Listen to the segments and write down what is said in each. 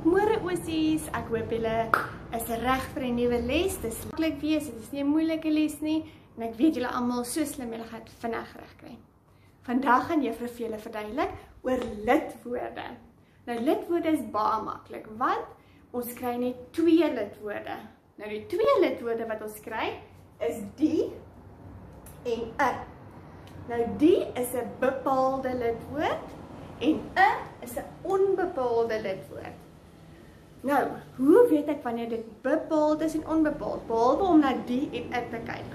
Môre ossies, ek hoop julle is reg vir 'n nuwe les. Dis maklik wees, dit is nie 'n moeilike les nie en ek weet julle almal so slim julle gaan dit vinnig regkry. Vandag gaan juffrou vir julle verduidelik oor lidwoorde. Nou lidwoorde is baie maklik want ons kry net 2 lidwoorde. Nou die 2 lidwoorde wat ons kry is die en 'n. Nou die is 'n bepaalde lidwoord en 'n is 'n onbepaalde lidwoord. Nou, hoe weet ek wanneer dit bepaald is en onbepaald? Behalwe om na die en 'n te kyk.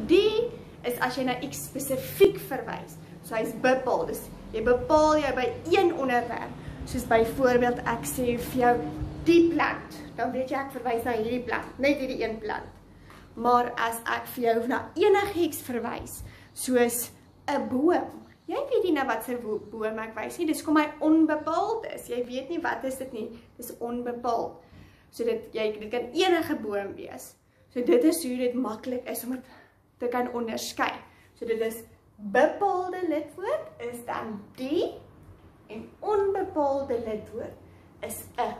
Die is as jy na iets spesifiek verwys. So hy's bepaald. Dus jy bepaal jou by een onderwerp. Soos byvoorbeeld ek sê vir jou die plant. Dan weet jy ek verwys na hierdie plant, net hierdie een plant. Maar as ek vir jou na enigiets verwys, soos 'n boom. Jy weet nie na wat se boom ek wys nie, dis kom hy onbepaald is. Jy weet nie wat is dit nie, dis onbepaald. So dit kan enige boom wees. So dit is hoe dit maklik is om dit te kan onderskei. So dit is bepaalde lidwoord is dan die en onbepaalde lidwoord is 'n.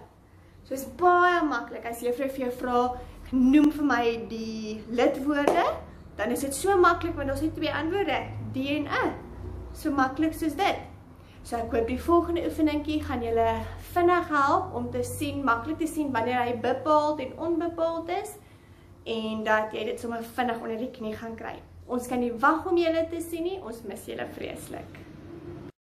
So is baie maklik as juffrou vir jou vra, noem vir my die lidwoorde, dan is dit so maklik want ons het 2 antwoorde, die en 'n. So maklik soos dit. So ek hoop die volgende oefeningkie gaan julle vinnig help om te sien, maklik te sien wanneer hy bepaald en onbepaald is en dat jy dit sommer vinnig onder die knie gaan kry. Ons kan nie wag om julle te sien nie, ons mis julle vreeslik.